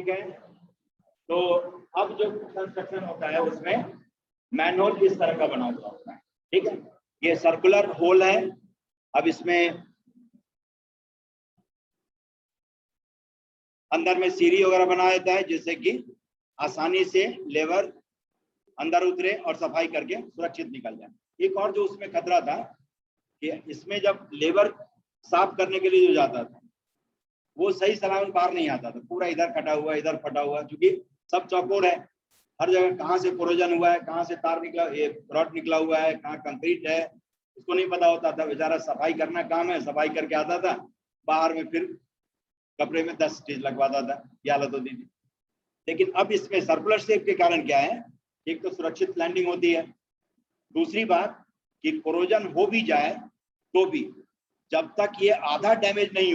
ठीक है। तो अब जो कंस्ट्रक्शन होता है उसमें मैनहोल इस तरह का बना हुआ होता है, ठीक है। ये सर्कुलर होल है। अब इसमें अंदर में सीढ़ी वगैरह बनाया जाता है जिससे कि आसानी से लेबर अंदर उतरे और सफाई करके सुरक्षित निकल जाए। एक और जो उसमें खतरा था कि इसमें जब लेबर साफ करने के लिए जो जाता था वो सही सलामत बाहर नहीं आता था, पूरा इधर कटा हुआ इधर फटा हुआ, क्योंकि सब चौकोर है, हर जगह कहाँ से कोरोजन हुआ है, कहाँ से तार निकला, ये रॉड निकला हुआ है, कहाँ कंक्रीट है, उसको नहीं पता होता था। बेचारा सफाई करना काम है, सफाई करके आता था, बाहर में फिर कपड़े में 10 स्टिच लगवाता था, ये हालत होती थी। लेकिन अब इसमें सर्कुलर शेप के कारण क्या है, एक तो सुरक्षित लैंडिंग होती है, दूसरी बात कि कोरोजन हो भी जाए तो भी जब तक ये आधा डैमेज नहीं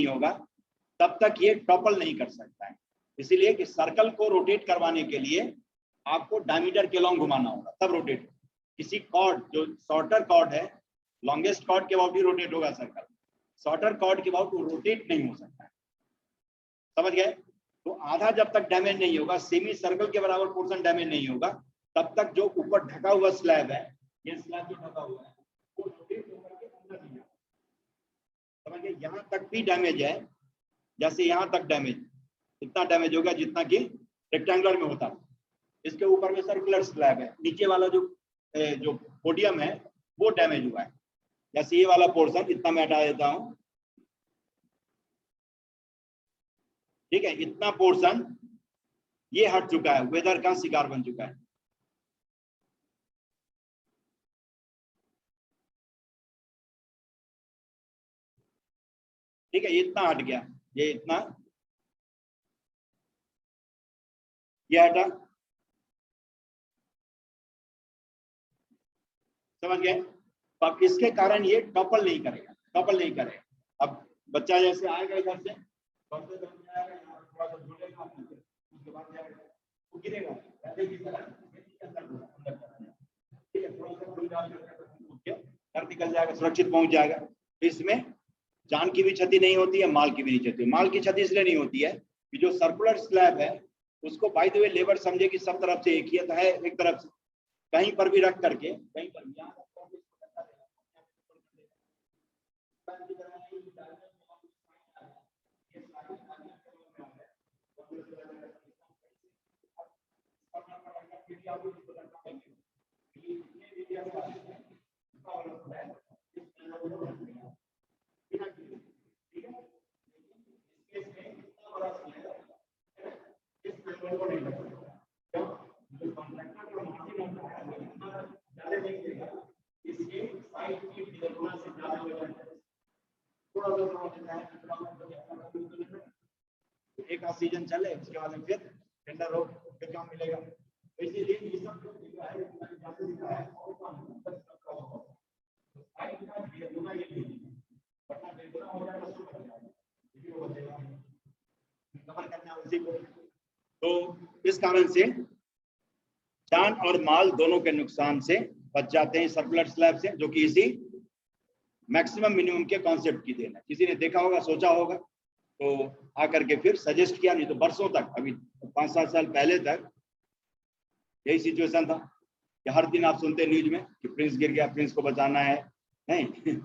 होगा तब तक ये टॉपल नहीं कर सकता है। इसीलिए कि सर्कल को रोटेट करवाने के लिए आपको डायमीटर के लॉन्ग घुमाना होगा तब रोटेट होगा। किसी कॉर्ड जो शॉर्टर कॉर्ड है, लॉन्गेस्ट कॉर्ड के अबाउट ही रोटेट होगा सर्कल, शॉर्टर कॉर्ड के अबाउट वो रोटेट नहीं हो सकता है, समझ गए। तो आधा जब तक डैमेज नहीं होगा, सेमी सर्कल के बराबर पोर्शन डैमेज नहीं होगा, तब तक जो ऊपर ढका हुआ स्लैब है, ये स्लैब जो ढका हुआ है वो रोटेट होकर के अंदर नहीं जाता, समझ गए। यहाँ तक भी डैमेज है, जैसे यहाँ तक डैमेज, इतना डैमेज होगा जितना कि रेक्टेंगुलर में होता है। इसके ऊपर में सर्कुलर स्लैब है, नीचे वाला जो पोडियम है वो डैमेज हुआ है। जैसे ये वाला पोर्शन इतना मैं हटा देता हूं, ठीक है, इतना पोर्शन ये हट चुका है, वेदर का शिकार बन चुका है। ठीक है, इतना हट गया, ये इतना ये हटा, समझ गए। तो अब इसके कारण ये टॉपल नहीं करेगा। अब बच्चा जैसे आएगा इधर से थोड़ा सा झूलेगा, उसके बाद वो गिरेगा, ठीक है, थोड़ा सा घर निकल जाएगा, सुरक्षित पहुंच जाएगा। इसमें जान की भी क्षति नहीं होती है, माल की भी नहीं क्षति। माल की क्षति इसलिए नहीं होती है कि जो सर्कुलर स्लैब है उसको बाय द वे लेबर समझे कि सब तरफ से एक ही है, एक तरफ से कहीं पर भी रख करके, कहीं पर भी एक आध सीजन चले, उसके बाद में फिर टेंडर हो, फिर काम मिलेगा। इसीलिए ये सब तो इस कारण से जान और माल दोनों के नुकसान से बच जाते हैं सर्कुलर स्लैब से, जो कि इसी मैक्सिमम मिनिमम के कॉन्सेप्ट की देन है। किसी ने देखा होगा, सोचा होगा, तो आकर के फिर सजेस्ट किया। नहीं तो बरसों तक, अभी 5-7 साल पहले तक यही सिचुएशन था कि हर दिन आप सुनते न्यूज में कि प्रिंस गिर गया, प्रिंस को बचाना है, नहीं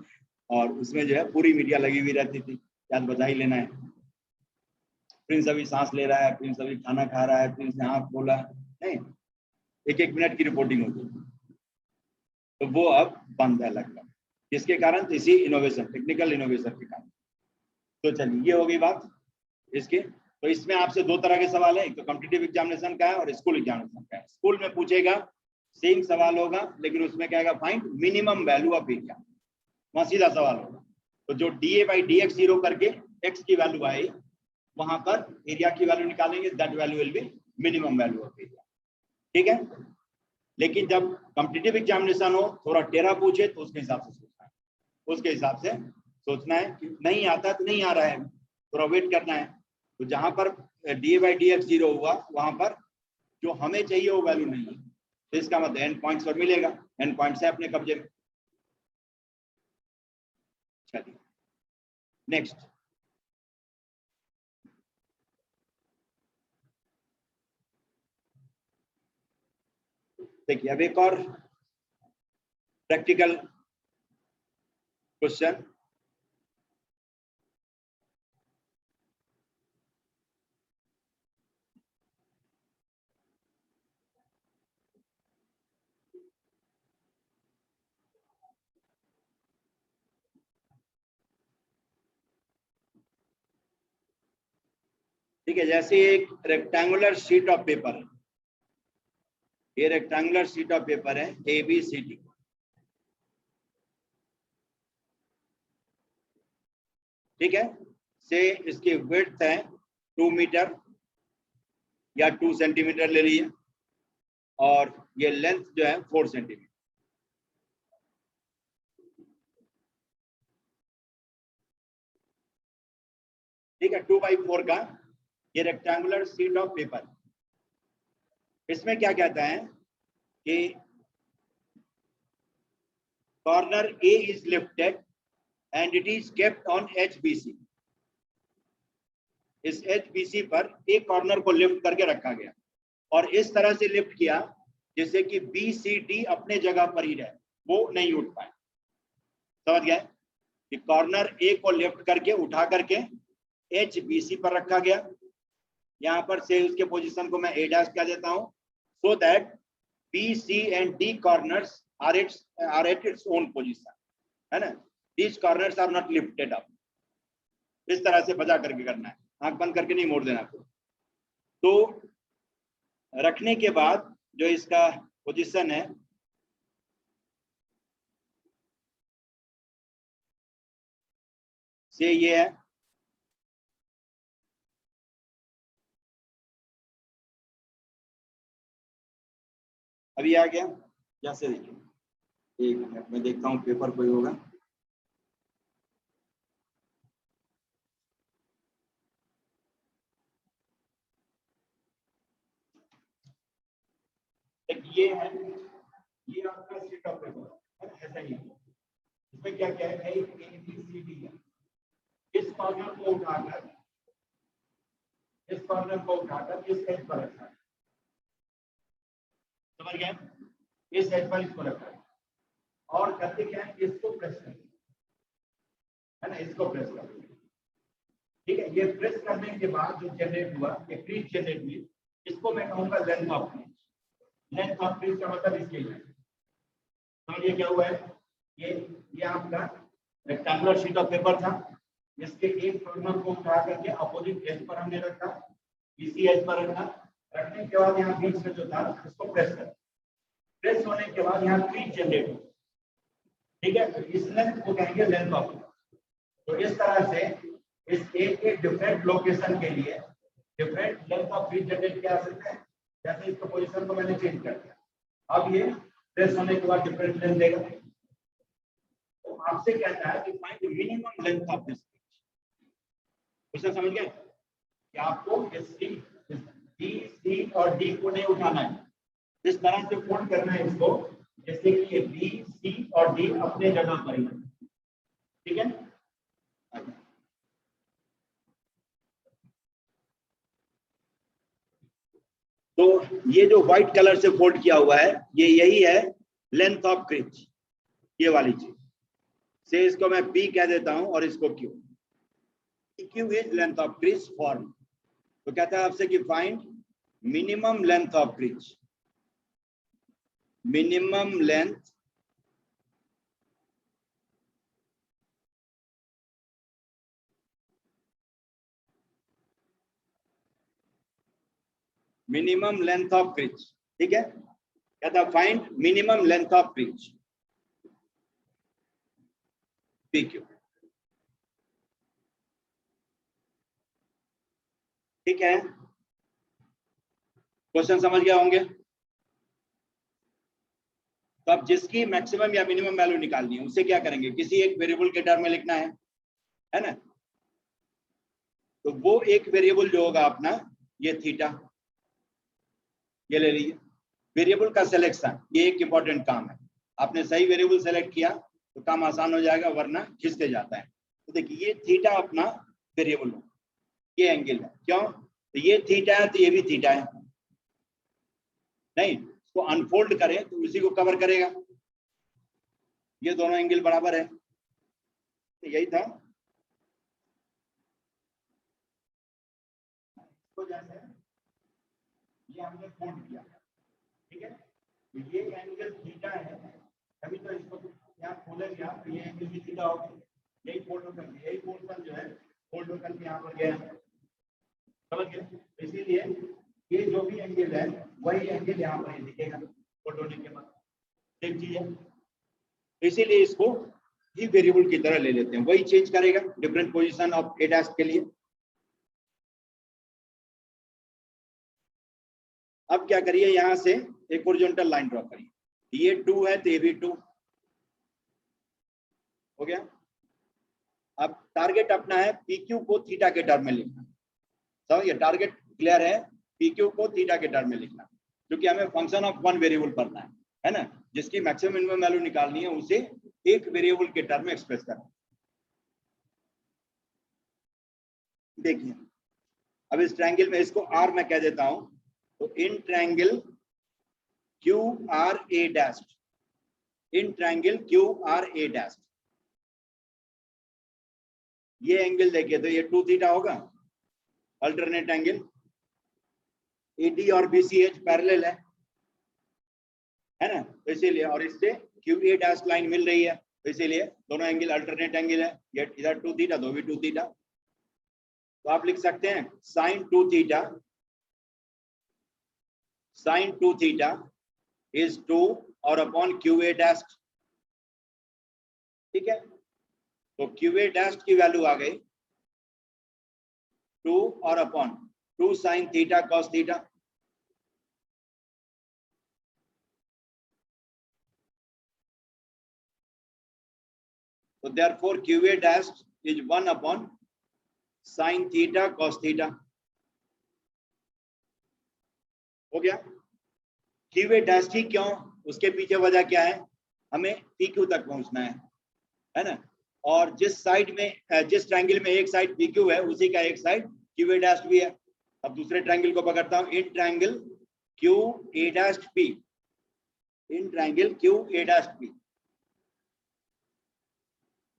और उसमें जो है पूरी मीडिया लगी हुई रहती थी, याद बचा ही लेना है, प्रिंस अभी सांस ले रहा है, प्रिंस अभी खाना खा रहा है, प्रिंस ने आँख खोला, नहीं, 1-1 मिनट की रिपोर्टिंग होती। तो वो अब बंद है लगभग, जिसके कारण इसी इनोवेशन, टेक्निकल इनोवेशन के कारण। तो चलिए, ये हो गई बात इसके। तो इसमें आपसे 2 तरह के सवाल है, एक तो कॉम्पिटिटिव एग्जामिनेशन का है और स्कूल एग्जामिनेशन का है। स्कूल में पूछेगा, सेम सवाल होगा, लेकिन उसमें क्या है, find minimum value of area, वहां सीधा सवाल होगा। तो जो DA/DX0 करके x की वैल्यू आई, वहां पर एरिया की वैल्यू निकालेंगे, that value will be minimum value of area, ठीक है। लेकिन जब कॉम्पिटिटिव एग्जामिनेशन हो, थोड़ा टेढ़ा पूछे, तो उसके हिसाब से सोचना है, कि नहीं आता तो नहीं आ रहा है, थोड़ा वेट करना है। तो जहां पर DA/DX0 हुआ, वहां पर जो हमें चाहिए वो वैल्यू नहीं है, तो इसका मतलब एंड पॉइंट्स पर मिलेगा, एंड पॉइंट्स है अपने कब्जे में। चलिए नेक्स्ट, देखिए अब एक और प्रैक्टिकल क्वेश्चन। ठीक है, जैसे एक रेक्टेंगुलर शीट ऑफ पेपर है, ये रेक्टेंगुलर शीट ऑफ पेपर है ABCD। ठीक है, से इसकी विड्थ है 2 मीटर या 2 सेंटीमीटर ले लीजिए, और ये लेंथ जो है 4 सेंटीमीटर। ठीक है, 2x4 का ये रेक्टेंगुलर शीट ऑफ पेपर। इसमें क्या कहता है कि corner A is lifted and it is kept on HBC। इस HBC पर एक कॉर्नर को लिफ्ट करके रखा गया और इस तरह से लिफ्ट किया जिससे कि BCD अपने जगह पर ही रहे, वो नहीं उठ पाए। समझ गए कि कॉर्नर A को लिफ्ट करके उठा करके HBC पर रखा गया। यहां पर से उसके पोजीशन को मैं A डैश कह देता हूं, so that BC and D corners are at its own position, है ना। These corners are not lifted up। इस तरह से बजा करके करना है, आंख बंद करके नहीं मोड़ देना आपको। तो रखने के बाद जो इसका पोजीशन है से ये है, अभी आ गया। जैसे देखिए, एक मिनट में देखता हूँ पेपर कोई होगा। एक ये है, ये आपका शीट ऑफ पेपर है, ऐसा ही। इसमें क्या क्या है, ABCD है। इस कॉर्नर को उठाकर इस एज पर रखा है। समझ गए, इस एज पर इसको रखा है और करते क्या है, इसको प्रेस करते है ना, इसको प्रेस करते हैं। ठीक है, ये प्रेस करने के बाद जो जनरेट हुआ, एक क्रीज जनरेट हुई, इसको मैं कहूंगा length of crease. Length of crease का मतलब इसके लिए। तो ये क्या हुआ है, ये आपका रेक्टेंगुलर शीट ऑफ पेपर था, इसके एक कॉर्नर को उठा करके अपोजिट एज पर हमने रखा, इसी एज पर रखा। रखने के बाद यहाँ बीच में जो था इसको प्रेस कर, प्रेस होने के बाद यहाँ क्रीज जनरेट हो। ठीक है, तो इस लेंथ को कहेंगे लेंथ ऑफ। तो इस तरह से इस एक डिफरेंट लोकेशन के लिए different length of crease generate किया जा सकता है। जैसे इसका पोजीशन को मैंने चेंज कर दिया, अब ये प्रेस होने के बाद डिफरेंट लेंथ देगा। तो आपसे कहता है कि find minimum length of this question. समझ गए कि आपको इसकी बी सी और डी को नहीं उठाना है, इस तरह से फोल्ड करना है इसको जैसे कि ये बी सी और डी अपने जगह पर ही। ठीक है, तो ये जो व्हाइट कलर से फोल्ड किया हुआ है, ये यही है लेंथ ऑफ क्रीज, ये वाली चीज से इसको मैं पी कह देता हूं और इसको Q. Q is length of crease form. तो कहता है आपसे कि find minimum length of crease, minimum length of crease. ठीक है, कहता है find minimum length of crease P Q. ठीक है, क्वेश्चन समझ गया होंगे। तो अब जिसकी मैक्सिमम या मिनिमम वैल्यू निकालनी है उसे क्या करेंगे, किसी एक वेरिएबल के टर्म में लिखना है ना। तो वो एक वेरिएबल जो होगा अपना, ये थीटा, ये ले लीजिए। वेरिएबल का सिलेक्शन ये एक इंपॉर्टेंट काम है। आपने सही वेरिएबल सेलेक्ट किया तो काम आसान हो जाएगा, वरना खिसके जाता है। तो देखिए, ये थीटा अपना वेरिएबल है, ये एंगल है। क्यों, तो ये थीटा है तो ये भी थीटा है। नहीं, को अनफोल्ड करें तो उसी को कवर करेगा। ये दोनों एंगल बराबर है, तो यही था। तो जैसे ये हमने फोल्ड किया, ठीक है, तो ये एंगल थीटा है, अभी तो इसको यहाँ खोलेंगे आप, तो ये एंगल भी थीटा होगा। यही फोल्ड होकर, यही पोर्शन जो है फोल्ड होकर यहाँ पर गया, समझ गए। इसीलिए ये जो भी एंगल है वही एंगल यहाँ पर दिखेगा फोल्ड होने के बाद, एक चीज है। इसीलिए इसको ही वेरिएबल की तरह ले लेते हैं, वही चेंज करेगा different position of A dash के लिए। अब क्या करिए, यहां से एक हॉरिजॉन्टल लाइन ड्रॉ करिए, ये 2 है तो ये भी 2 हो गया। अब टारगेट अपना है पीक्यू को थीटा के टर्म में लिखना, समझिए, टारगेट क्लियर है, पीक्यू को थीटा के टर्म में लिखना, क्योंकि हमें फंक्शन ऑफ वन वेरिएबल पढ़ना है ना, जिसकी मैक्सिमम मिनिमम वैल्यू निकालनी है, उसे एक वेरिएबल के टर्म में एक्सप्रेस करना। देखिए अब इस ट्रायंगल में, इसको आर मैं कह देता हूं, तो in triangle Q R A dash, in triangle Q R A dash, ये एंगल देखिए तो ये 2 थीटा होगा, अल्टरनेट एंगल। एडी और बीसीएच पैरेलल है ना, तो इसीलिए, और इससे क्यू ए डैश लाइन मिल रही है, तो इसीलिए दोनों एंगल अल्टरनेट एंगल है। ये इधर 2 थीटा, दो भी 2 थीटा, तो आप लिख सकते हैं sine 2 theta, sine 2 theta is 2 और अपॉन क्यू ए डैश, ठीक है। तो क्यू ए डैश की वैल्यू आ गई 2 और upon 2 sine theta cos theta, तो therefore Q A dash is 1 upon sine theta cos theta, हो गया। क्यू ए डैश ही क्यों, उसके पीछे वजह क्या है, हमें पी क्यू तक पहुंचना है ना, और जिस साइड में, जिस ट्रायंगल में एक साइड पी क्यू है, उसी का एक साइड क्यू ए डैश भी है। अब दूसरे ट्रायंगल को पकड़ता हूं, in triangle Q A dash P, in triangle Q A dash P,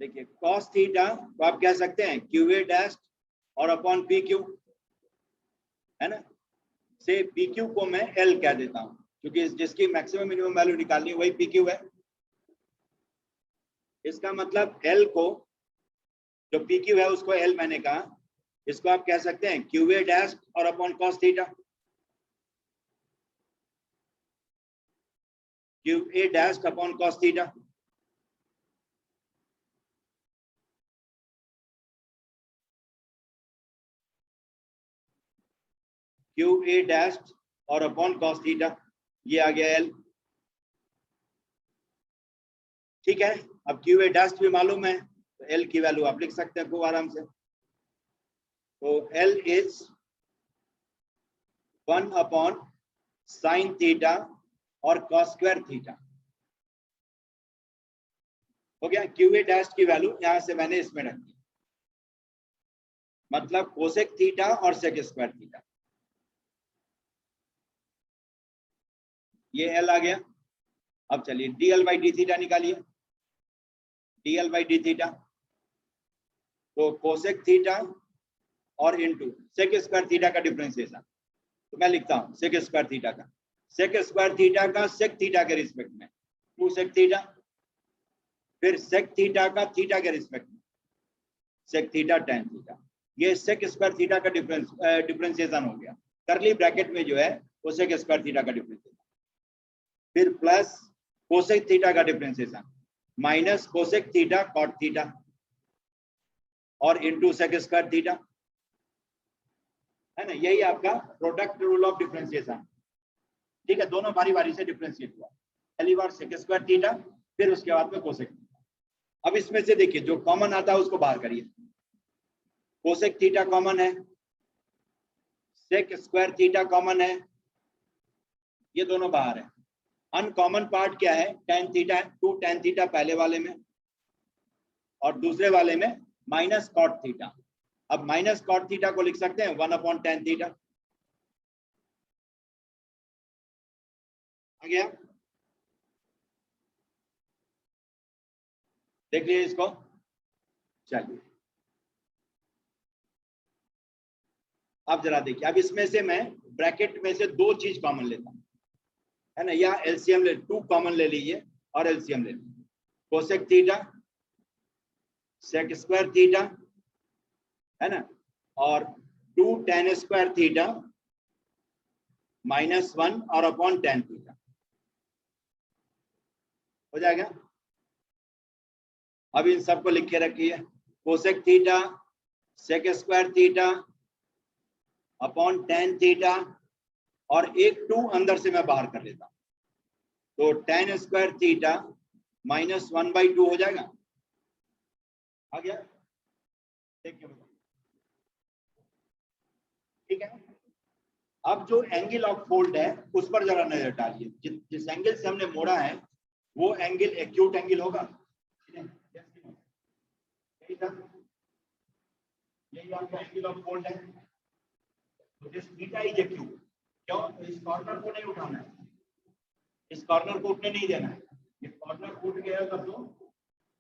देखिए कॉस थीटा तो आप कह सकते हैं क्यू ए डैश और अपॉन पी क्यू, है ना, से पी क्यू को मैं एल कह देता हूं, क्योंकि जिसकी मैक्सिमम मिनिमम वैल्यू निकालनी है वही पी क्यू है। इसका मतलब एल को, जो पी क्यू है उसको एल मैंने कहा, इसको आप कह सकते हैं क्यू ए डैश और upon cos theta, Q A dash upon cos theta, Q A dash और अपॉन कॉस थीटा, ये आ गया एल, ठीक है। अब क्यू ए डैश भी मालूम है, तो एल की वैल्यू आप लिख सकते हैं खूब आराम से, तो L is 1 upon sine theta और कॉस स्क्वायर थीटा, हो गया। क्यू ए डैश की वैल्यू यहां से मैंने इसमें रख दी, मतलब कोसेक थीटा और सेक स्क्वायर थीटा, ये एल आ गया। अब चलिए डीएल बाई डी थीटा निकालिए, डीएल बाई डी थीटा, तो कोसेक थीटा और इनटू सेक स्क्वायर थीटा का डिफरेंशिएशन, तो मैं लिखता हूं सेक स्क्वायर थीटा का, सेक स्क्वायर थीटा का सेक थीटा के रिस्पेक्ट में 2 सेक थीटा, फिर सेक थीटा का थीटा के रिस्पेक्ट में सेक थीटा tan थीटा, ये सेक स्क्वायर थीटा का डिफरेंशिएशन हो गया, करली ब्रैकेट में जो है वो सेक स्क्वायर थीटा का डिफरेंशिएशन, फिर प्लस कोसेक थीटा का differentiation minus cosec theta cot theta और इनटू सेक स्क्वायर थीटा, है ना, यही आपका प्रोडक्ट रूल ऑफ डिफरेंशिएशन, ठीक है। दोनों बारी बारी से डिफरेंशिएट हुआ, पहली बार सेक स्क्वायर थीटा, फिर उसके बाद में कोसेक थीटा। अब इसमें से देखिए जो कॉमन आता है उसको बाहर करिए, कोसेक थीटा कॉमन है, सेक स्क्वायर थीटा कॉमन है, ये दोनों बाहर है। अनकॉमन पार्ट क्या है, tan थीटा है, 2 tan थीटा पहले वाले में और दूसरे वाले में माइनस कॉट थीटा। अब माइनस कॉट थीटा को लिख सकते हैं 1 अपॉन tan थीटा, आ गया, देख लीजिए इसको। चलिए अब जरा देखिए, अब इसमें से मैं ब्रैकेट में से दो चीज कॉमन लेता हूं, है ना, या एलसीएम ले, 2 कॉमन ले लीजिए और एलसीएम ले लीजिए। Cosec theta sec square theta, है ना, और 2 tan स्क्वायर थीटा -1 और अपॉन tan थीटा हो जाएगा। अब इन सबको लिख के रखिए, cosec theta sec square theta upon tan theta, और एक 2 अंदर से मैं बाहर कर लेता हूं, तो tan स्क्वायर थीटा -1/2 हो जाएगा। आ गया, देखिए ठीक है। अब जो एंगल ऑफ फोल्ड है उस पर जरा नजर डालिए। जिस एंगल से हमने मोड़ा है वो एंगल एक्यूट एंगल होगा, यही आपका एंगल ऑफ फोल्ड है। तो दिस थीटा इज एक्यूट, क्यों? इस कॉर्नर को नहीं उठाना है, इस कॉर्नर को उठने नहीं देना है। ये कॉर्नर उठ गया तब तो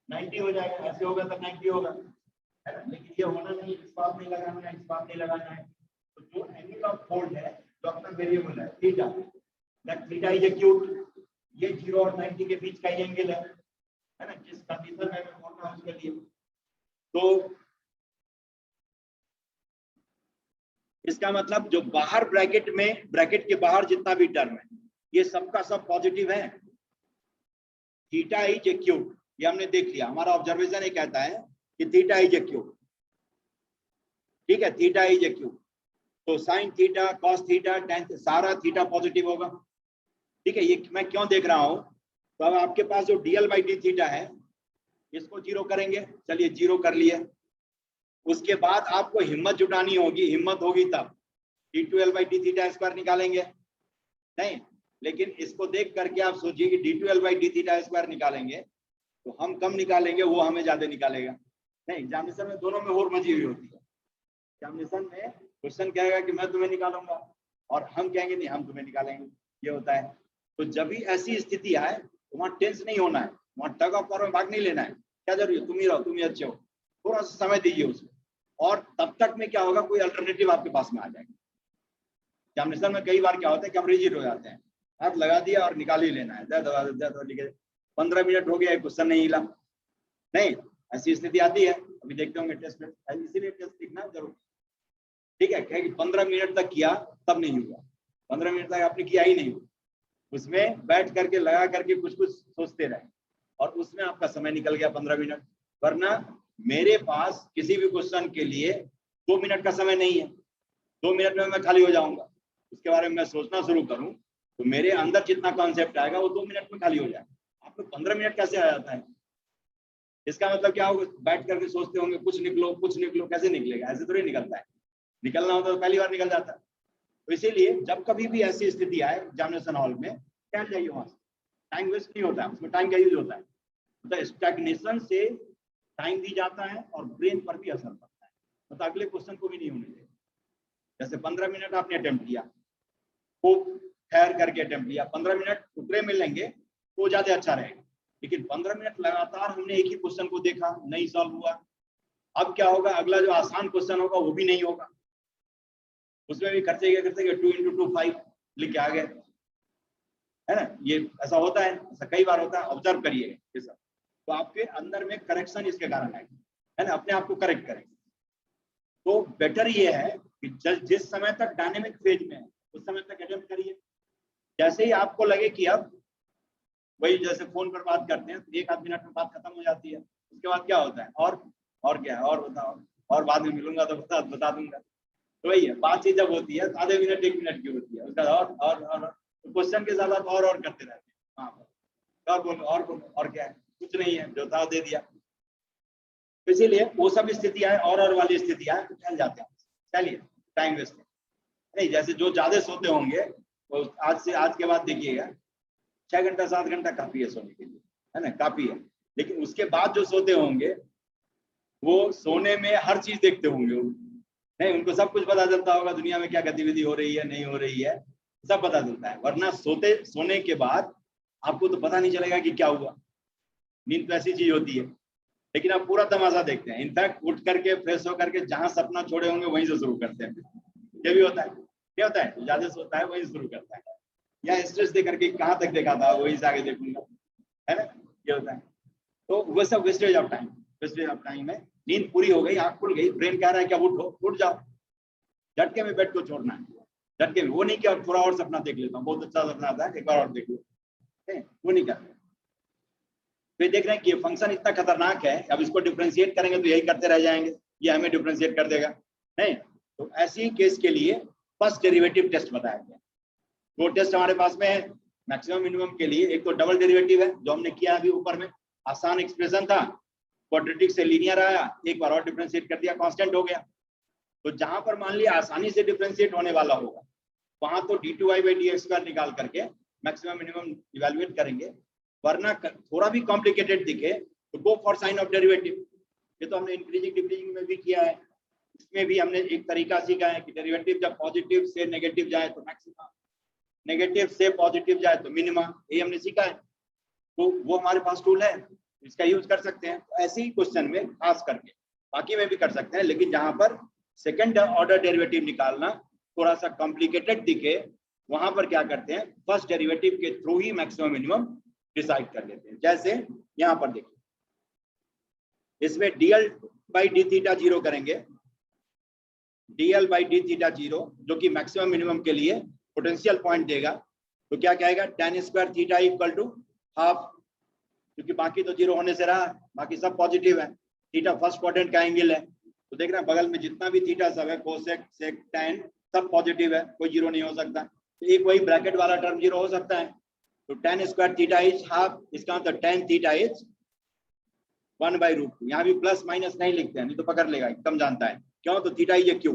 90 हो जाएगा, ऐसे होगा तब 90 होगा, है ना, लेकिन ये होना नहीं, इस बात नहीं लगाना है, इस बात नहीं लगाना है। तो जो एंगल ऑफ फोल्ड है जो अपना वेरिएबल है theta, that theta is acute, ये 0 और 90 के बीच का एंगल है ना, जिस कंडीशन में मैं बोल रहा हूं उसके लिए। तो इसका मतलब जो बाहर ब्रैकेट में, ब्रैकेट के बाहर जितना भी टर्म है ये सबका सब पॉजिटिव है। थीटा इज एक्यूट, ये हमने देख लिया, हमारा ऑब्जर्वेशन ये कहता है कि थीटा इज एक्यूट, ठीक है, थीटा इज एक्यूट। तो sign theta cos theta tan सारा थीटा पॉजिटिव होगा, ठीक है। ये मैं क्यों देख रहा हूं, तो अब आपके पास जो dl/d थीटा है इसको 0 करेंगे, चलिए 0 कर लिए। उसके बाद आपको हिम्मत जुटानी होगी, हिम्मत होगी तब d2l/d थीटा स्क्वायर निकालेंगे, नहीं, लेकिन इसको देख करके आप सोचिए कि d2l/d थीटा स्क्वायर निकालेंगे तो हम कम निकालेंगे, वो हमें ज्यादा निकालेगा। नहीं, एग्जामिनेशन में दोनों में होर मची हुई होती है। एग्जामिनेशन में क्वेश्चन कहेगा कि मैं तुम्हें निकालूंगा और हम कहेंगे नहीं हम तुम्हें निकालेंगे, ये होता है। तो जब भी ऐसी स्थिति आए तो वहां टेंस नहीं होना है, वहां टग ऑफ वॉर में भाग नहीं लेना है, क्या जरूरी है, तुम ही रहो, तुम ही अच्छे हो, थोड़ा सा समय दीजिए उसको, और तब तक में क्या होगा, कोई अल्टरनेटिव आपके पास में आ जाएगा। एग्जामिनेशन में कई बार क्या होता है कि हम रिजिड हो जाते हैं, हाथ लगा दिया और निकाल ही लेना है, 15 मिनट हो गया क्वेश्चन नहीं हिला, नहीं, ऐसी स्थिति आती है, अभी देखते होंगे टेस्ट में, इसीलिए टेस्ट लिखना जरूर, ठीक है। क्या 15 मिनट तक किया तब नहीं हुआ, 15 मिनट तक आपने किया ही नहीं, उसमें बैठ करके लगा करके कुछ कुछ सोचते रहे और उसमें आपका समय निकल गया 15 मिनट। वरना मेरे पास किसी भी क्वेश्चन के लिए 2 मिनट का समय नहीं है, 2 मिनट में मैं खाली हो जाऊंगा, उसके बारे में मैं सोचना शुरू करूं तो मेरे अंदर जितना कॉन्सेप्ट आएगा वो 2 मिनट में खाली हो जाएगा। आपको 15 मिनट कैसे आ जाता है? इसका मतलब क्या होगा, बैठ करके सोचते होंगे कुछ निकलो कुछ निकलो, कैसे निकलेगा, ऐसे थोड़ी निकलता है, निकलना होता तो पहली बार निकल जाता है। तो इसीलिए जब कभी भी ऐसी स्थिति आए एग्जामिनेशन हॉल में, टहल जाइए वहां से, टाइम वेस्ट नहीं होता है, उसमें टाइम का यूज होता है। तो स्टैग्नेशन से टाइम भी जाता है और ब्रेन पर भी असर पड़ता है, मतलब अगले क्वेश्चन को भी नहीं होने देगा। जैसे 15 मिनट आपने अटेम्प्ट किया, खूब ठहर करके अटेम्प्ट किया, 15 मिनट टुकड़े में लेंगे तो ज्यादा अच्छा रहेगा, लेकिन 15 मिनट लगातार हमने एक ही क्वेश्चन को देखा, नहीं सॉल्व हुआ, अब क्या होगा, अगला जो आसान क्वेश्चन होगा वो भी नहीं होगा, उसमें भी खर्चे 2 × 2 5 लिख के आ गए, है ना, ये ऐसा होता है, ऐसा कई बार होता है, ऑब्जर्व करिए ये सब। तो आपके अंदर में करेक्शन इसके कारण आएगी, है ना, अपने आप को करेक्ट करेंगे। तो बेटर ये है कि जिस समय तक डायनेमिक फेज में है उस समय तक अटेम्प्ट करिए। जैसे ही आपको लगे कि अब वही जैसे फोन पर बात करते हैं तो 1 आध मिनट में बात खत्म हो जाती है, उसके बाद क्या होता है, और क्या है, और बताओ, और बाद में मिलूंगा तो बता दूंगा। तो वही है, बातचीत जब होती है आधे मिनट 1 मिनट की होती है, उसका और क्वेश्चन के साथ आप और करते रहते हैं, हाँ और बोलो और क्या है, कुछ नहीं है, जो था दे दिया। तो इसीलिए वो सब स्थिति आए और वाली स्थिति आए तो चल जाते हैं, चलिए टाइम वेस्ट नहीं। जैसे जो ज्यादा सोते होंगे तो आज के बाद देखिएगा 6 घंटा 7 घंटा काफी है सोने के लिए, है ना, काफी है। लेकिन उसके बाद जो सोते होंगे वो सोने में हर चीज देखते होंगे, नहीं, उनको सब कुछ पता चलता होगा दुनिया में क्या गतिविधि हो रही है नहीं हो रही है, सब पता चलता है, वरना सोने के बाद आपको तो पता नहीं चलेगा कि क्या हुआ। नींद तो ऐसी चीज होती है, लेकिन आप पूरा तमाशा देखते हैं। इनफैक्ट उठ करके फ्रेश होकर के जहां सपना छोड़े होंगे वहीं से शुरू करते हैं। ये भी होता है, क्या होता है, ज्यादा सोता है वहीं शुरू करता है, या स्ट्रेस दे करके कहाँ तक देखा था वहीं से आगे देखूंगा, है ना, ये होता है। तो वो सब wastage of time, wastage of time है। नींद पूरी हो गई, आंख खुल गई, ब्रेन कह रहा है क्या उठो, उठ जाओ, झटके में बेड को छोड़ना है, झटके में। वो नहीं कि अब थोड़ा और सपना देख लेता हूँ, बहुत अच्छा सपना आता है एक बार और देख लो, वो नहीं करते। फिर देख रहे हैं कि ये फंक्शन इतना खतरनाक है, अब इसको डिफरेंशिएट करेंगे तो यही करते रह जाएंगे, ये हमें डिफरेंशिएट कर देगा नहीं। तो ऐसी केस के लिए फर्स्ट डेरिवेटिव टेस्ट बताया गया। दो टेस्ट हमारे पास में है मैक्सिमम मिनिमम के लिए। एक तो डबल डेरिवेटिव है जो हमने किया अभी ऊपर में, आसान एक्सप्रेशन था, क्वाड्रेटिक से लीनियर आया, एक बार और डिफरेंशिएट कर दिया, कांस्टेंट हो गया। तो जहां पर मान लिया आसानी से डिफरेंशिएट होने वाला होगा, वहां तो d2y/dx² निकाल करके मैक्सिमम मिनिमम इवैल्यूएट करेंगे। वरना थोड़ा भी कॉम्प्लिकेटेड दिखे तो go for sign of derivative. ये तो हमने इंक्रीजिंग डिक्रीजिंग में भी किया है, इसमें भी हमने एक तरीका सीखा है कि डेरिवेटिव जब पॉजिटिव से नेगेटिव जाए तो मैक्सिमा, नेगेटिव से पॉजिटिव जाए तो मिनिमा, ये हमने सीखा है। तो वो हमारे पास टूल है, इसका यूज कर सकते हैं। तो ऐसे ही क्वेश्चन में खास करके, बाकी में भी कर सकते हैं, लेकिन जहां पर सेकंड ऑर्डर डेरिवेटिव निकालना थोड़ा सा कॉम्प्लिकेटेड दिखे, वहां पर क्या करते हैं, फर्स्ट डेरिवेटिव के थ्रू ही मैक्सिमम मिनिमम डिसाइड कर लेते हैं। जैसे यहां पर देखिए, इसमें dl/d θ 0 करेंगे, dl/d θ 0 जो कि मैक्सिमम मिनिमम के लिए पोटेंशियल पॉइंट देगा। तो क्या कहेगा, tan square theta equal to half, क्योंकि बाकी तो 0 होने से रहा, बाकी सब पॉजिटिव है। थीटा फर्स्ट क्वाड्रेंट का एंगल है, तो देख रहे हैं बगल में जितना भी थीटा सब है, कोसेक सेक टैन सब पॉजिटिव है, कोई 0 नहीं हो सकता। तो एक वही ब्रैकेट वाला टर्म 0 हो सकता है। तो tan square theta is half, इसका मतलब tan थीटा इज 1/√2। यहाँ भी प्लस माइनस नहीं लिखते हैं, नहीं तो पकड़ लेगा, एकदम जानता है क्यों, तो थीटा इज क्यू,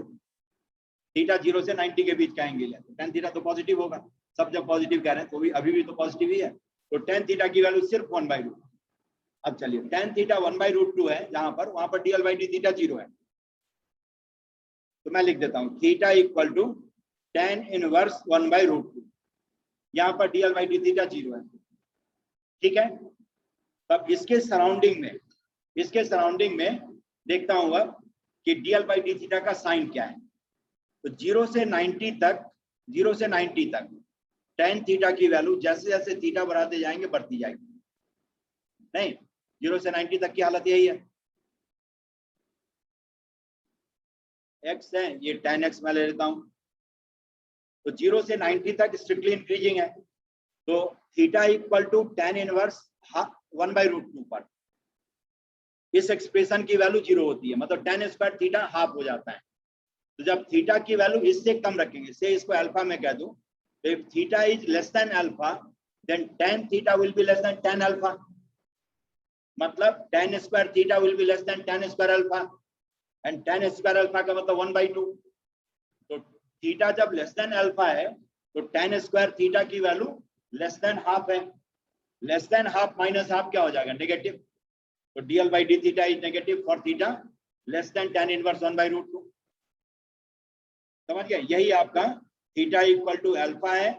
थीटा 0 से 90 के बीच का एंगल है, तो tan थीटा तो पॉजिटिव होगा। सब जब पॉजिटिव कह रहे हैं तो भी अभी भी तो पॉजिटिव ही है। तो tan थीटा की वैल्यू सिर्फ 1/√2। अब चलिए, tan थीटा 1/√2 है जहां पर, वहां पर dl/d θ 0 है। तो मैं लिख देता हूं theta equal to tan inverse 1/√2, यहाँ पर dl/d θ 0 है, ठीक है। तब इसके सराउंडिंग में देखता हूँ अब कि dl/d θ का साइन क्या है। तो 0 से 90 तक tan थीटा की वैल्यू जैसे जैसे थीटा बढ़ाते जाएंगे बढ़ती जाएगी, नहीं 0 से 90 तक की हालत यही है। x है, ये tan x मैं ले लेता हूं। तो 0 से 90 तक स्ट्रिक्टली इंक्रीजिंग है, तो theta equal to tan inverse 1/√2 पर इस एक्सप्रेशन की वैल्यू 0 होती है, मतलब tan स्क्वायर थीटा हाफ हो जाता है। तो जब थीटा की वैल्यू इससे कम रखेंगे, से इसको अल्फा में कह दूं, तो if theta is less than alpha then tan theta will be less than tan alpha, मतलब tan square theta will be less than tan square alpha, and tan square alpha का मतलब 1/2। तो थीटा जब less than alpha है तो tan square theta की value less than half है, less than half minus half क्या हो जाएगा, नेगेटिव। तो dl/d θ is negative for theta less than tan inverse 1/√2। समझ गए, यही आपका थीटा इक्वल टू अल्फा है,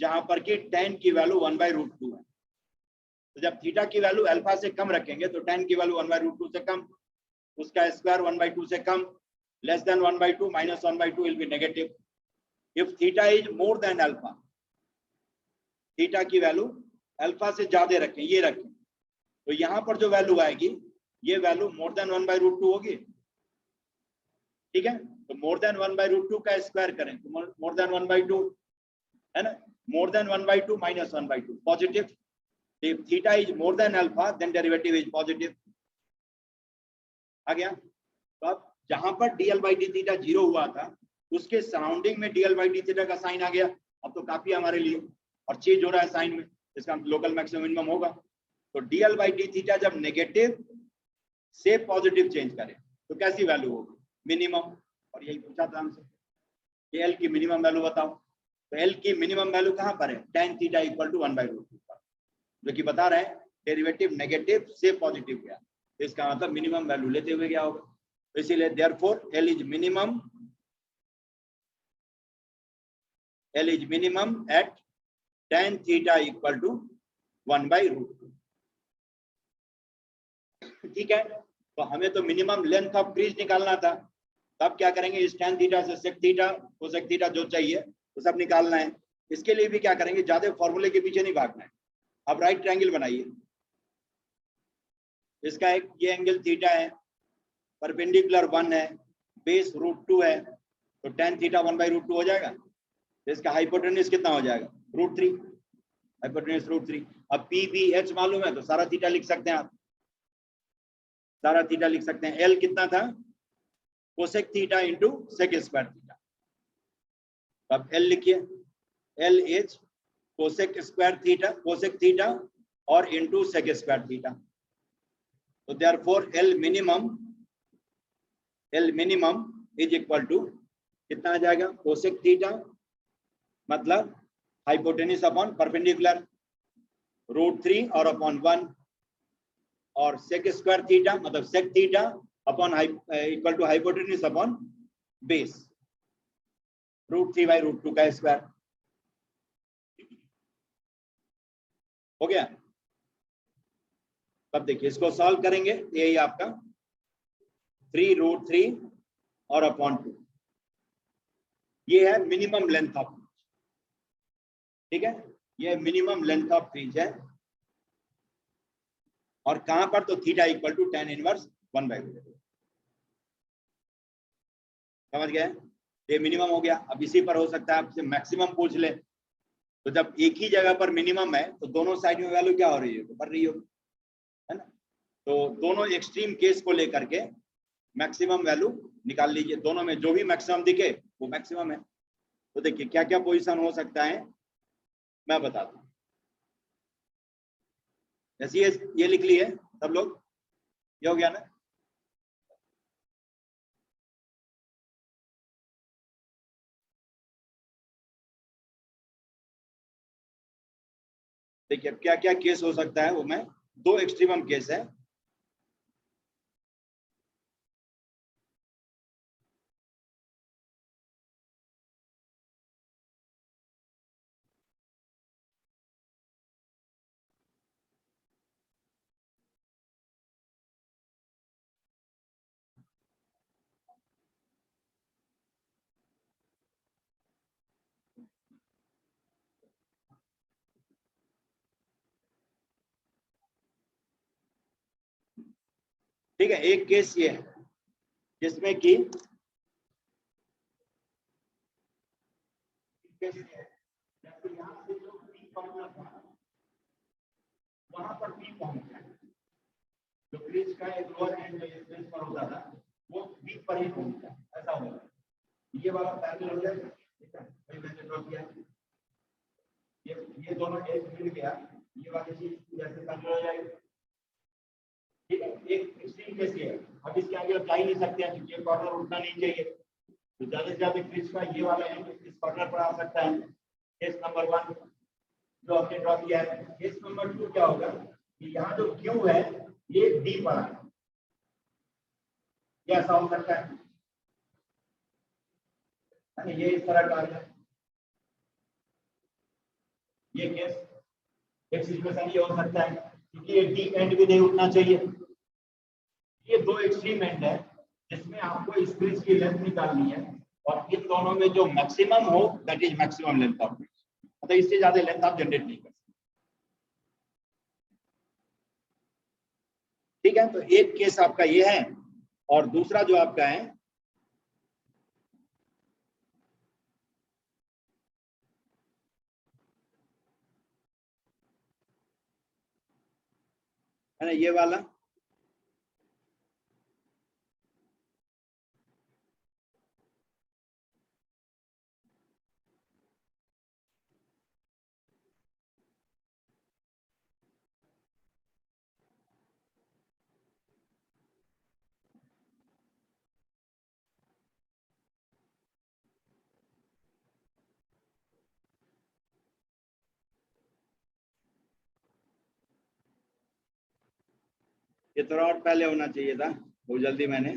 जहां पर कि tan की वैल्यू 1/√2 है। तो जब थीटा की वैल्यू अल्फा से कम रखेंगे तो tan की वैल्यू 1/√2 से कम, उसका स्क्वायर 1/2 से कम, less than 1/2 minus 1/2 will be negative. If theta is more than alpha, theta की वैल्यू अल्फा से ज्यादा रखें, ये रखें, तो यहां पर जो वैल्यू आएगी ये वैल्यू मोर देन 1/√2 होगी, ठीक है। तो मोर देन 1/√2 का स्क्वायर करें तो मोर देन 1/2 है ना, more than 1/2 minus 1/2 positive. If theta is more than alpha then derivative is positive. आ गया। तो अब जहां पर dl/d θ 0 हुआ था उसके सराउंडिंग में dl/d θ का साइन आ गया। अब तो काफी हमारे लिए, और चेंज हो रहा है साइन में, इसका लोकल मैक्सिमम मिनिमम होगा। तो dl/d θ जब नेगेटिव से पॉजिटिव चेंज करें तो कैसी वैल्यू होगी, मिनिमम। और यही पूछा था हमसे कि एल की मिनिमम वैल्यू बताओ। तो एल की मिनिमम वैल्यू कहां पर है, tan थीटा इक्वल टू 1/√2 पर, जो कि बता रहे हैं डेरिवेटिव नेगेटिव से पॉजिटिव गया, तो इसका मतलब मिनिमम वैल्यू लेते हुए क्या होगा। तो इसीलिए therefore L is minimum L is minimum at tan theta equal to 1/√2। ठीक है, तो हमें तो मिनिमम लेंथ ऑफ क्रीज निकालना था, तब क्या करेंगे, इस tan थीटा से sec थीटा cosec थीटा जो चाहिए वो सब निकालना है। इसके लिए भी क्या करेंगे, ज्यादा फॉर्मूले के पीछे नहीं भागना है। अब राइट ट्रायंगल बनाइए, इसका एक ये एंगल थीटा है, परपेंडिकुलर 1 है, बेस √2 है, तो tan थीटा 1/√2 हो जाएगा। तो इसका हाइपोटेन्यूज कितना हो जाएगा, √3, हाइपोटेन्यूज √3। अब PBH मालूम है तो सारा थीटा लिख सकते हैं आप, सारा थीटा लिख सकते हैं। L कितना था, cosec theta into sec square theta. अब L लिखिए, L is cosec square theta, cosec theta और इंटू सेक स्क्वायर थीटा। तो therefore L minimum is equal to कितना आ जाएगा, कोसेक थीटा मतलब हाइपोटेन्यूज अपॉन परपेंडिकुलर √3 और अपॉन 1, और सेक स्क्वायर थीटा मतलब sec theta upon equal to hypotenuse upon base √3/√2 का स्क्वायर। हो गया। तब देखिए इसको सॉल्व करेंगे, यही आपका 3√3 और अपॉन 2, ये है मिनिमम लेंथ ऑफ क्रीज। ठीक है, ये मिनिमम लेंथ ऑफ क्रीज है, और कहां पर, तो theta equal to tan inverse 1/√2। समझ गए, ये मिनिमम हो गया। अब इसी पर हो सकता है आपसे मैक्सिमम पूछ ले, तो जब एक ही जगह पर मिनिमम है तो दोनों साइड में वैल्यू क्या हो रही है, तो बढ़ रही होगी, है ना। तो दोनों एक्सट्रीम केस को लेकर के मैक्सिमम वैल्यू निकाल लीजिए, दोनों में जो भी मैक्सिमम दिखे वो मैक्सिमम है। तो देखिए क्या क्या पोजीशन हो सकता है मैं बताता हूँ। जैसे ये लिख लिए सब लोग, ये हो गया ना। देखिए क्या क्या केस हो सकता है, वो मैं दो एक्सट्रीमम केस है। ठीक है, एक केस ये है जिसमें कि वहां पर P पहुंच जाए, जो क्रीज का एक लोअर एंड स्पेस पर होता था वो B पर ही पहुंच जाए, ऐसा होगा। ये वाला पैरेलल हो जाएगा, ठीक है, वही मैंने ड्रॉ किया। ये दोनों एक मिल गया, ये वाली चीज जैसे पैरेलल हो जाएगी। ठीक है, एक एक्सट्रीम केस ये है। अब इसके आगे जा ही नहीं सकते हैं क्योंकि कॉर्नर उठना नहीं चाहिए, तो ज्यादा से ज्यादा क्रीज का ये वाला एंड इस कॉर्नर पर आ सकता है। केस नंबर 1 जो हमने ड्रॉ किया है। केस नंबर 2 क्या होगा कि यहाँ जो Q है ये D पर है, ये ऐसा हो सकता है, ये इस तरह का है। ये केस एक सिचुएशन ये हो सकता है क्योंकि ये D एंड भी नहीं उठना चाहिए। ये दो एक्सट्रीम एंड है जिसमें आपको इस क्रीज की लेंथ निकालनी है, और इन दोनों में जो मैक्सिमम हो that is maximum length of crease, मतलब इससे ज्यादा लेंथ आप जनरेट नहीं कर सकते। ठीक है, तो एक केस आपका ये है, और दूसरा जो आपका है ना ये वाला। ये थोड़ा और पहले होना चाहिए था, बहुत जल्दी मैंने।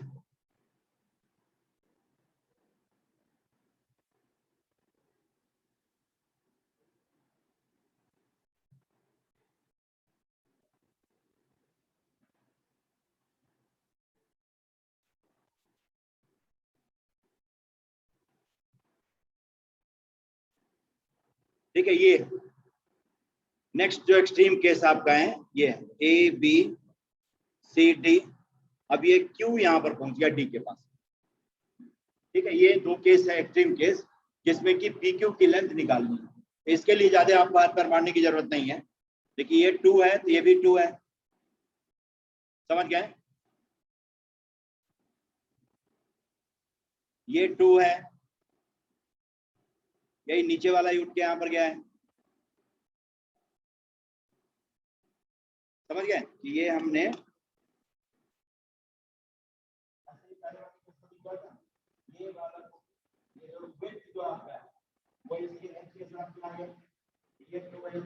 ठीक है। ये नेक्स्ट जो एक्सट्रीम केस आपका है ये है ए बी सी डी। अब ये क्यू यहाँ पर पहुंच गया डी के पास। ठीक है, ये दो केस है एक्सट्रीम केस जिसमें कि पी क्यू की लेंथ निकालनी है। इसके लिए ज्यादा आपको हाथ पर मारने की जरूरत नहीं है। देखिए ये 2 है तो ये भी 2 है, समझ गए? ये 2 है, यही नीचे वाला ही उठ के यहाँ पर गया है, समझ गए कि ये हमने ये वाला ये जो विड्थ जो आपका है वो इसकी लेंथ के साथ आ गया, ये 2 है।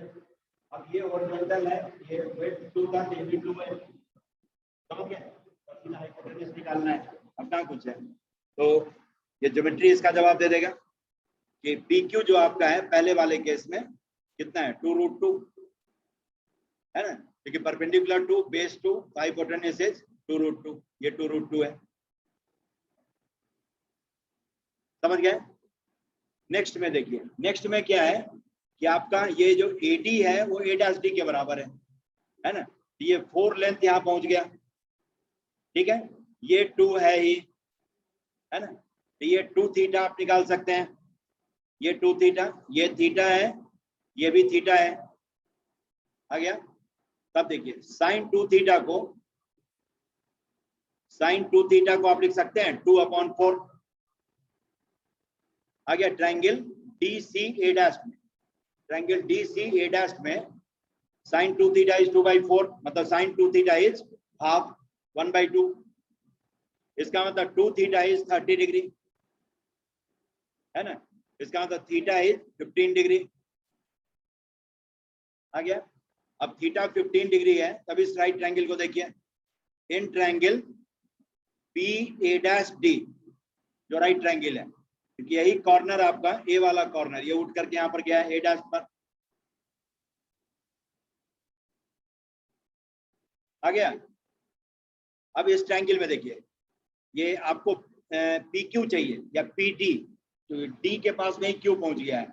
अब ये हॉरिजॉन्टल है, ये विड्थ 2 था, ये भी 2 है, समझ गए? और सीधा हाइपोटेन्यूज निकालना है, अब कहाँ कुछ है। तो ये ज्योमेट्री इसका जवाब दे देगा कि पी क्यू जो आपका है पहले वाले केस में कितना है 2√2 है ना, क्योंकि perpendicular to base to hypotenuse is 2√2, ये 2√2 है, समझ गए? नेक्स्ट में देखिए, नेक्स्ट में क्या है कि आपका ये जो AD है वो A' D के बराबर है ना, ये 4 लेंथ यहाँ पहुंच गया। ठीक है, ये 2 है ही, है ना, तो ये 2 थीटा आप निकाल सकते हैं, ये 2 थीटा, ये थीटा है, ये भी थीटा है, आ गया। तब देखिए साइन 2 थीटा को, साइन 2 थीटा को आप लिख सकते हैं 2/4, आ गया। ट्रायंगल DCA' में, ट्रायंगल DCA' में साइन 2 थीटा इज 2/4, मतलब साइन 2 थीटा इज हाफ 1/2, इसका मतलब 2 थीटा इज 30 डिग्री, है ना, इसका मतलब थीटा इज 15 डिग्री, आ गया। अब थीटा 15 डिग्री है, तब इस राइट ट्रायंगल को देखिए, इन ट्रायंगल PA' D जो राइट ट्रायंगल है, क्योंकि यही कॉर्नर आपका ए वाला कॉर्नर, ये उठ करके यहाँ पर गया है A' पर, आ गया। अब इस ट्रायंगल में देखिए, ये आपको PQ चाहिए या PD, तो D के पास में Q पहुंच गया है,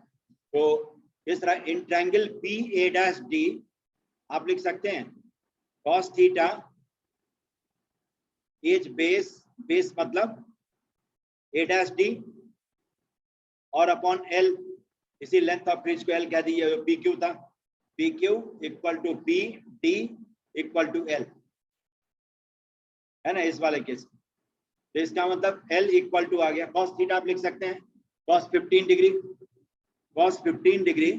तो इस तरह इन ट्रायंगल PA' D आप लिख सकते हैं cos theta is base, base मतलब A' D और अपॉन L, इसी लेंथ ऑफ ब्रिज को L कह दीजिए, PQ था, PQ equal to PD equal to L, है ना, इस वाले केस। तो इसका मतलब L इक्वल टू आ गया cos थीटा, आप लिख सकते हैं cos 15 डिग्री, cos 15 डिग्री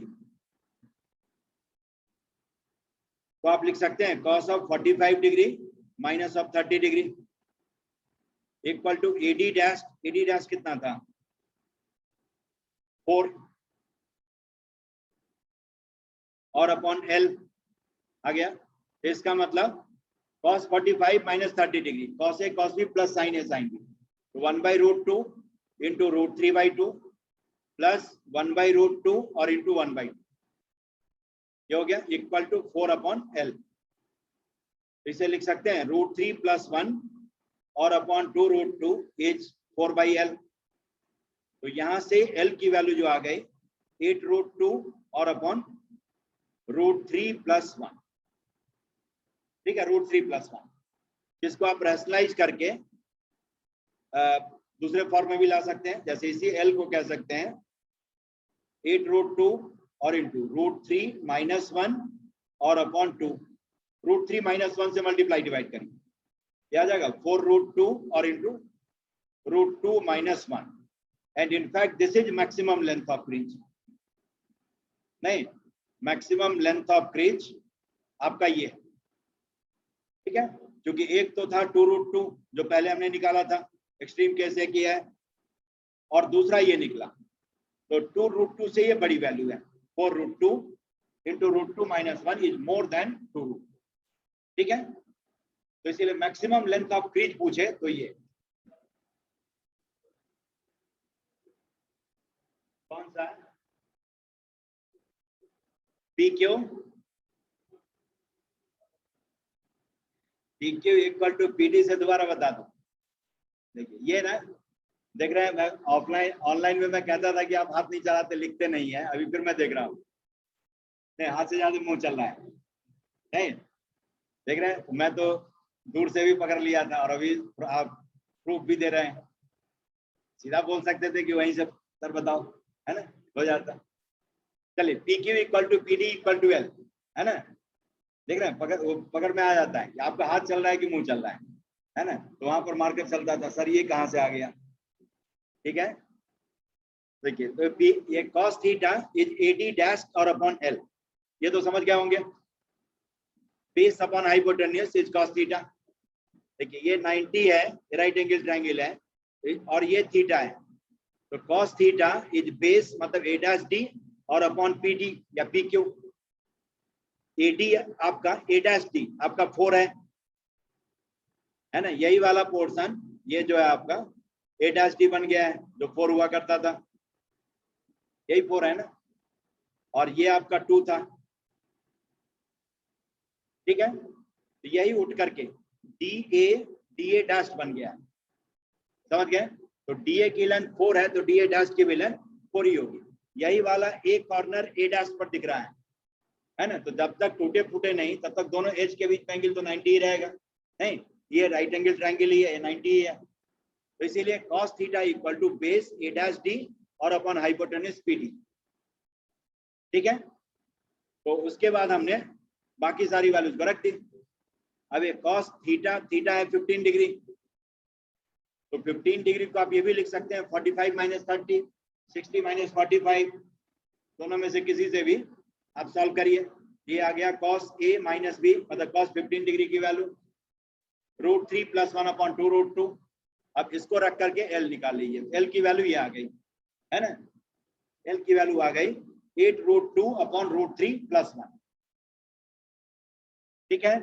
तो आप लिख सकते हैं cos of 45 degree minus of 30 degree equal to AD' कितना था 4 और अपॉन L, आ गया। इसका मतलब cos 45 minus 30 degree, cos A cos B plus sin A sin B, तो 1/√2 इंटू √3/2 प्लस 1/√2 और इंटू 1/2, ये हो गया इक्वल टू 4/L। इसे लिख सकते हैं √3 + 1 और अपॉन 2√2 इज 4/L, तो यहां से L की वैल्यू जो आ गई 8√2 और अपॉन √3 + 1, ठीक है, √3 + 1, जिसको आप रैशनलाइज करके दूसरे फॉर्म में भी ला सकते हैं, जैसे इसी L को कह सकते हैं 8√2 और इंटू √3 - 1 और अपॉन 2, √3 - 1 से मल्टीप्लाई डिवाइड करेंगे, क्या आ जाएगा 4√2 और into √2 - 1, and in fact this is maximum length of crease, नहीं, मैक्सिमम लेंथ ऑफ क्रीज आपका ये है, ठीक है, क्योंकि एक तो था 2√2 जो पहले हमने निकाला था, एक्सट्रीम केस है किया है, और दूसरा ये निकला, तो 2√2 से ये बड़ी वैल्यू है, 4√2 इंटू √2 - 1 इज मोर देन 2√2, ठीक है। तो इसीलिए मैक्सिमम लेंथ ऑफ क्रीज पूछे तो ये कौन सा है, PQ इक्वल टू PD से दोबारा बता दो, देखिए ये ना देख रहे हैं, मैं ऑफलाइन ऑनलाइन में मैं कहता था कि आप हाथ नहीं चलाते, लिखते नहीं है, अभी फिर मैं देख रहा हूँ नहीं, हाथ से ज्यादा मुंह चल रहा है नहीं, देख रहे हैं, मैं तो दूर से भी पकड़ लिया था और अभी आप प्रूफ भी दे रहे हैं। सीधा बोल सकते थे कि वहीं से सर बताओ, है ना, हो जाता। चलिए P Q equal to P D equal to L, है ना, देख रहे हैं, पकड़ में आ जाता है कि आपका हाथ चल रहा है कि मुंह चल रहा है ना, तो वहां पर मार्कर चलता था, सर ये कहाँ से आ गया, ठीक है। देखिए तो पी ये cos theta is AD dash और अपॉन एल, ये तो समझ गए होंगे, base upon hypotenuse is cos theta. देखिए ये 90 है, राइट एंगल ट्रायंगल है और ये थीटा है, तो cos थीटा इज बेस मतलब ए डैश डी और अपॉन पी डी या पी क्यू। ए डी आपका ए डैश डी आपका 4 है ना, यही वाला पोर्शन ये जो है आपका ए डैश डी बन गया है, जो 4 हुआ करता था, यही 4 है ना, और ये आपका 2 था, ठीक है, तो यही उठ करके डी ए डैश बन गया, समझ गए। तो डी ए की लेंथ 4 है, तो डी ए डैश की भी लेंथ 4 ही होगी। यही वाला एक कॉर्नर ए डैश पर दिख रहा है ना, तो जब तक टूटे फूटे नहीं तब तक दोनों एज के बीच में एंगल तो 90 ही रहेगा, नहीं ये राइट एंगल ट्रायंगल ही है, 90 ही है, तो इसीलिए cos theta equal to base A dash D और अपॉन हाइपोटेन्यूज पी डी, ठीक है। तो उसके बाद हमने बाकी सारी वैल्यूज को रख दी। अब ये cos थीटा, थीटा है 15 डिग्री, तो 15 डिग्री को आप ये भी लिख सकते हैं 45 माइनस 30, 60 माइनस 45, दोनों में से किसी से भी आप सॉल्व करिए। ये आ गया cos a माइनस बी, मतलब cos 15 डिग्री की वैल्यू √3 + 1 अपॉन 2 √2। अब इसको रख करके L निकाल लीजिए, L की वैल्यू ये आ गई, है ना, L की वैल्यू आ गई 8 √2 अपॉन √3 + 1, ठीक है।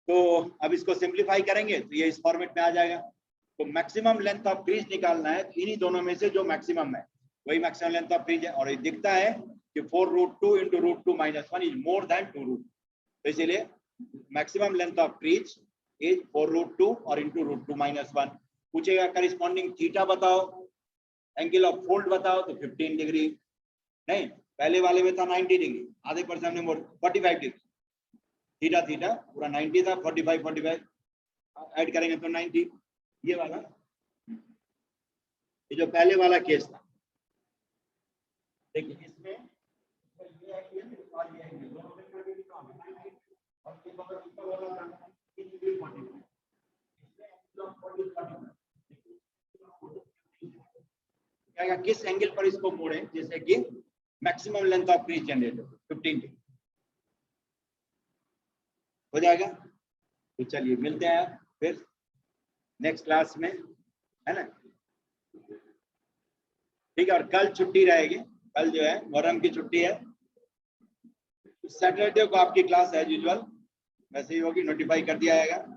तो अब इसको सिंप्लीफाई करेंगे तो ये इस फॉर्मेट में आ जाएगा। तो मैक्सिमम लेंथ ऑफ क्रीज निकालना है, तो इन्हीं दोनों में से जो मैक्सिमम है वही मैक्सिमम लेंथ ऑफ क्रीज है, और ये दिखता है कि 4 √2 × √2 - 1 इज मोर देन 2 √2, तो इसीलिए maximum length of crease is 4 √2 और × √2 - 1। पूछेगा करिस्पॉन्डिंग थीटा बताओ, एंगल ऑफ फोल्ड बताओ, तो 15 डिग्री नहीं, पहले वाले में था 90 डिग्री, आधे % हमने 45 डिग्री, थीटा थीटा पूरा 90 था, 45 ऐड करेंगे तो 90, ये वाला, ये जो पहले वाला केस था, देखिए इसमें ये एंगल और ये एंगल दोनों में करके कितना होगा 90, और ये बगल ऊपर वाला था 3 डिग्री 45, इसमें एंगल ऑफ 45 क्या किस एंगल पर इसको मोड़े जैसे कि maximum length of crease generate हो 15 डिग्री हो जाएगा। तो चलिए मिलते हैं फिर नेक्स्ट क्लास में, है ना, ठीक है। और कल छुट्टी रहेगी, कल जो है मुहर्रम की छुट्टी है, सैटरडे को आपकी क्लास एज यूजुअल वैसे ही होगी, नोटिफाई कर दिया जाएगा।